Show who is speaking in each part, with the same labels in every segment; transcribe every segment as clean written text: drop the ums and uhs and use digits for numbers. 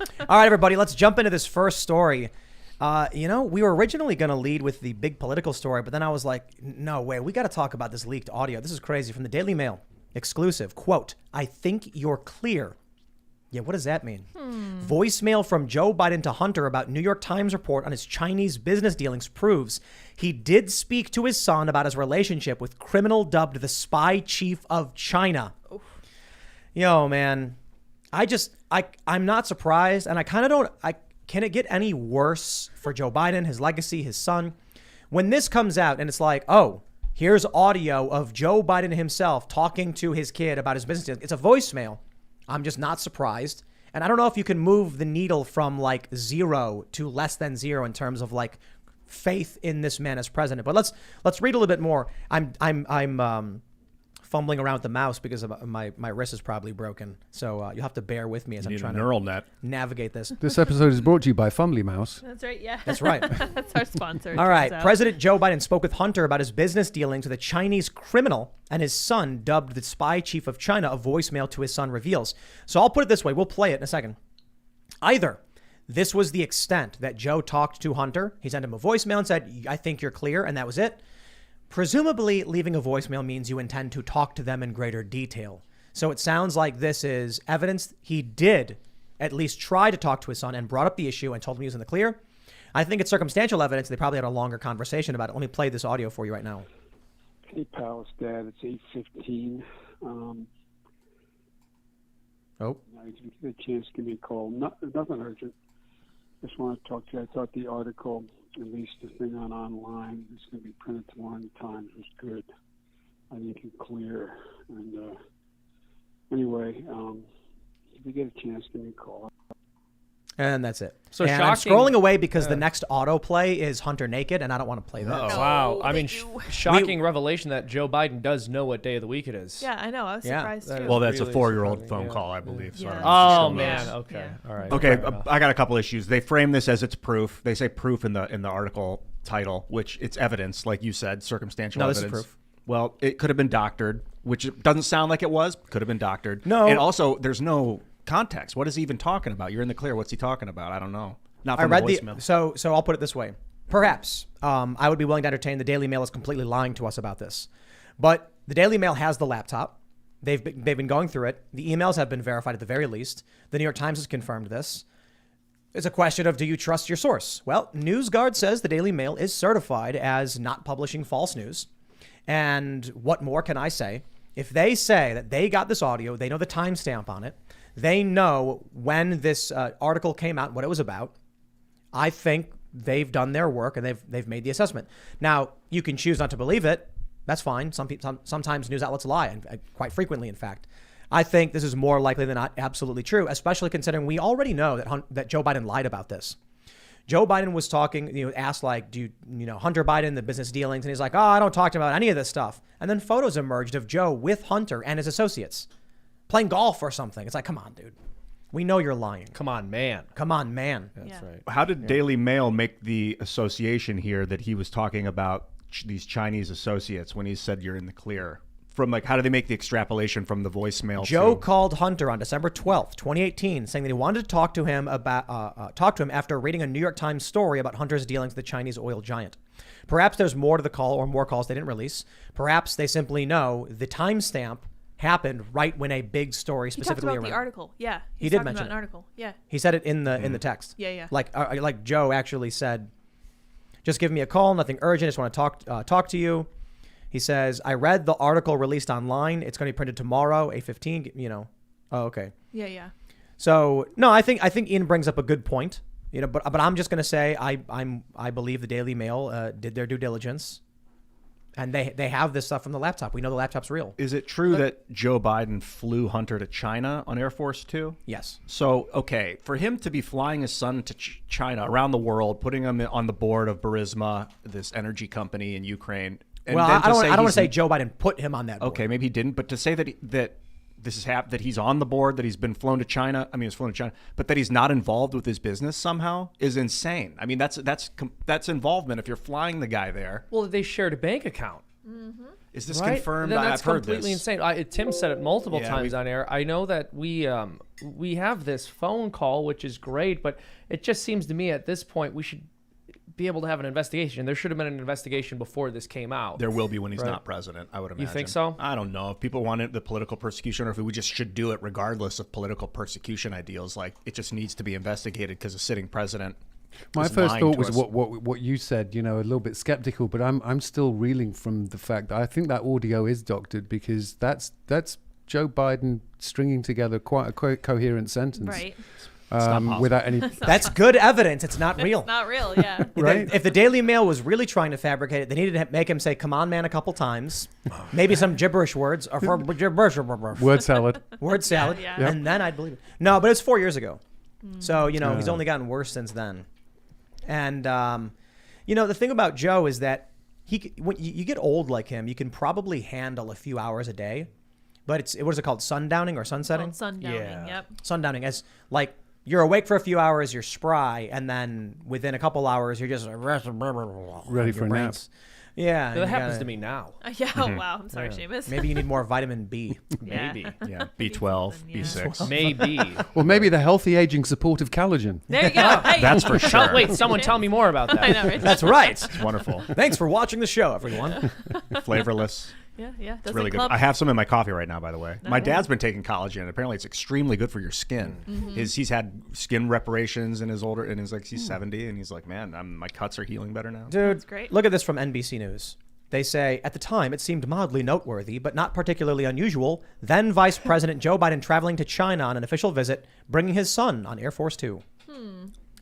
Speaker 1: All right, everybody, let's jump into this first story. We were originally going to lead with the big political story, but then I was like, no way, we got to talk about this leaked audio. This is crazy. From the Daily Mail, exclusive, quote, "I think you're clear." Yeah, what does that mean? Voicemail from Joe Biden to Hunter about New York Times report on his Chinese business dealings proves he did speak to his son about his relationship with criminal dubbed the spy chief of China. Oof. Yo, man, I'm not surprised, and I kind of don't. Can it get any worse for Joe Biden, his legacy, his son? When this comes out and it's like, oh, here's audio of Joe Biden himself talking to his kid about his business dealings. It's a voicemail. I'm just not surprised. And I don't know if you can move the needle from like 0 to less than 0 in terms of like faith in this man as president. But let's read a little bit more. I'm fumbling around with the mouse because of my wrist is probably broken. So you'll have to bear with me as I'm trying to navigate this.
Speaker 2: This episode is brought to you by Fumbly Mouse.
Speaker 3: That's right. Yeah.
Speaker 1: That's right.
Speaker 3: That's our sponsor.
Speaker 1: All right. President Joe Biden spoke with Hunter about his business dealings with a Chinese criminal and his son, dubbed the spy chief of China, a voicemail to his son reveals. So I'll put it this way. We'll play it in a second. Either this was the extent that Joe talked to Hunter. He sent him a voicemail and said, "I think you're clear," and that was it. Presumably, leaving a voicemail means you intend to talk to them in greater detail. So it sounds like this is evidence he did at least try to talk to his son and brought up the issue and told him he was in the clear. I think it's circumstantial evidence. They probably had a longer conversation about it. Let me play this audio for you right now.
Speaker 4: Hey, pal, it's Dad. It's 8:15.
Speaker 1: Oh.
Speaker 4: If you get a chance, give me a call. Nothing urgent. Just want to talk to you. I thought the article, at least the thing online, it's going to be printed tomorrow in the Times, was good. I think it's clear. And anyway, if you get a chance, give me a call.
Speaker 1: And that's it.
Speaker 5: So
Speaker 1: and
Speaker 5: shocking.
Speaker 1: I'm scrolling away because the next autoplay is Hunter naked, and I don't want to play that.
Speaker 5: Oh,
Speaker 1: So-
Speaker 5: wow. I mean,
Speaker 3: thank you.
Speaker 5: shocking revelation that Joe Biden does know what day of the week it is.
Speaker 3: Yeah, I know. I was
Speaker 1: Yeah,
Speaker 3: surprised
Speaker 5: that
Speaker 3: too.
Speaker 5: is-
Speaker 6: Well, that's
Speaker 5: Really
Speaker 6: a 4-year-old
Speaker 5: shocking,
Speaker 6: phone
Speaker 5: yeah.
Speaker 6: call, I believe. So I
Speaker 3: Yeah.
Speaker 6: don't know if
Speaker 5: Oh,
Speaker 6: she
Speaker 5: man.
Speaker 6: knows.
Speaker 5: Okay.
Speaker 3: Yeah.
Speaker 5: All right.
Speaker 6: Okay,
Speaker 5: Fair enough.
Speaker 6: I got a couple issues. They frame this as it's proof. They say proof in the article title, which it's evidence, like you said, circumstantial
Speaker 1: No, this is
Speaker 6: evidence.
Speaker 1: proof.
Speaker 6: Well, it could have been doctored, which it doesn't sound like it was. Could have been doctored.
Speaker 1: No.
Speaker 6: And also, there's no context. What is he even talking about? You're in the clear. What's he talking about? I don't know. Not
Speaker 1: I
Speaker 6: from
Speaker 1: read
Speaker 6: the voicemail.
Speaker 1: so I'll put it this way. Perhaps I would be willing to entertain the Daily Mail is completely lying to us about this. But the Daily Mail has the laptop. They've been going through it. The emails have been verified at the very least. The New York Times has confirmed this. It's a question of, do you trust your source? Well, NewsGuard says the Daily Mail is certified as not publishing false news. And what more can I say? If they say that they got this audio, they know the timestamp on it, they know when this article came out, what it was about, I think they've done their work and they've made the assessment. Now, you can choose not to believe it. That's fine. Sometimes news outlets lie, and quite frequently, in fact. I think this is more likely than not absolutely true, especially considering we already know that Joe Biden lied about this. Joe Biden was talking, asked like, do you know Hunter Biden, the business dealings? And he's like, oh, I don't talk to him about any of this stuff. And then photos emerged of Joe with Hunter and his associates playing golf or something. It's like, come on, dude. We know you're lying.
Speaker 5: Come on, man.
Speaker 1: Come on, man.
Speaker 5: That's
Speaker 3: Yeah.
Speaker 5: right.
Speaker 6: How did Daily Mail make the association here that he was talking about these Chinese associates when he said you're in the clear? From like, how do they make the extrapolation from the voicemail?
Speaker 1: Joe
Speaker 6: to...
Speaker 1: called Hunter on December 12th, 2018, saying that he wanted to talk to him after reading a New York Times story about Hunter's dealings with the Chinese oil giant. Perhaps there's more to the call or more calls they didn't release. Perhaps they simply know the timestamp happened right when a big story
Speaker 3: He talked
Speaker 1: specifically
Speaker 3: about
Speaker 1: around.
Speaker 3: the article. Yeah.
Speaker 1: He
Speaker 3: He's
Speaker 1: did
Speaker 3: talking
Speaker 1: mention
Speaker 3: about an article. Yeah.
Speaker 1: He said it in the text.
Speaker 3: Yeah, yeah.
Speaker 1: Like Joe actually said, just give me a call, nothing urgent, just want to talk to you. He says, I read the article released online. It's going to be printed tomorrow, 8:15, Oh, okay.
Speaker 3: Yeah, yeah.
Speaker 1: So, no, I think Ian brings up a good point, but I'm just going to say I believe the Daily Mail did their due diligence, and they have this stuff from the laptop. We know the laptop's real.
Speaker 6: Is it true that Joe Biden flew Hunter to China on Air Force Two?
Speaker 1: Yes.
Speaker 6: So, okay, for him to be flying his son to China, around the world, putting him on the board of Burisma, this energy company in Ukraine. And
Speaker 1: Well,
Speaker 6: then
Speaker 1: I don't want to
Speaker 6: he's-
Speaker 1: say Joe Biden put him on that board.
Speaker 6: Okay, maybe he didn't, but to say that this is that he's on the board, that he's been flown to China. I mean, he's flown to China, but that he's not involved with his business somehow is insane. I mean, that's involvement if you're flying the guy there.
Speaker 5: Well, they shared a bank account.
Speaker 6: Is this
Speaker 5: Right?
Speaker 6: confirmed?
Speaker 5: Then that's
Speaker 6: I've heard
Speaker 5: completely
Speaker 6: this.
Speaker 5: insane. Tim said it multiple
Speaker 6: Yeah,
Speaker 5: times
Speaker 6: we-
Speaker 5: on air. I know that we have this phone call, which is great, but it just seems to me at this point we should be able to have an investigation. There should have been an investigation before this came out.
Speaker 6: There will be when he's
Speaker 5: Right.
Speaker 6: not president, I would imagine.
Speaker 5: You think so?
Speaker 6: I don't know. If people want the political persecution or if we just should do it regardless of political persecution ideals, like it just needs to be investigated because a sitting president
Speaker 2: My
Speaker 6: is
Speaker 2: first
Speaker 6: lying
Speaker 2: thought
Speaker 6: to
Speaker 2: was
Speaker 6: us.
Speaker 2: what you said. You know, a little bit skeptical, but I'm still reeling from the fact that I think that audio is doctored because that's Joe Biden stringing together quite a coherent sentence,
Speaker 3: Right.
Speaker 2: without any.
Speaker 1: That's good evidence. It's not real.
Speaker 3: It's not real, yeah.
Speaker 2: Right?
Speaker 1: If the Daily Mail was really trying to fabricate it, they needed to make him say "Come on, man" a couple times, maybe some gibberish words or
Speaker 2: Word salad.
Speaker 1: word salad,
Speaker 3: Yeah.
Speaker 2: Yep.
Speaker 1: and then I'd believe it. No, but it's 4 years ago, so he's only gotten worse since then. And the thing about Joe is that when you get old like him, you can probably handle a few hours a day, but what is it called, sundowning or sunsetting?
Speaker 3: Called sundowning, yep.
Speaker 1: Sundowning, as like you're awake for a few hours, you're spry, and then within a couple hours, you're just
Speaker 2: Ready for a nap.
Speaker 1: Yeah, and
Speaker 5: That
Speaker 1: you
Speaker 5: happens
Speaker 1: gotta-
Speaker 5: to me now.
Speaker 3: Yeah, oh, wow. I'm sorry,
Speaker 5: Yeah.
Speaker 3: Seamus.
Speaker 1: Maybe you need more vitamin B.
Speaker 3: Yeah.
Speaker 5: Maybe.
Speaker 6: Yeah, B12,
Speaker 3: something, yeah.
Speaker 6: B6.
Speaker 5: Maybe.
Speaker 2: Or maybe the healthy aging support of collagen.
Speaker 3: There you go. Hey.
Speaker 6: That's for sure.
Speaker 5: Wait, someone tell me more about that.
Speaker 3: I know, right?
Speaker 1: That's right.
Speaker 6: It's wonderful.
Speaker 1: Thanks for watching the show, everyone.
Speaker 6: Flavorless.
Speaker 3: Yeah.
Speaker 6: It's really good. I have some in my coffee right now, by the way. My
Speaker 3: Nice.
Speaker 6: dad's been taking collagen, and apparently it's extremely good for your skin. He's had skin reparations in his he's 70, and he's like, man, my cuts are healing better now.
Speaker 1: Dude,
Speaker 3: That's great.
Speaker 1: look at this from NBC News. They say, at the time, it seemed mildly noteworthy, but not particularly unusual. Then Vice President Joe Biden traveling to China on an official visit, bringing his son on Air Force Two.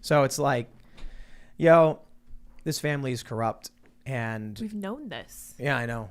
Speaker 1: So it's like, this family is corrupt. And
Speaker 3: We've known this.
Speaker 1: yeah, I know.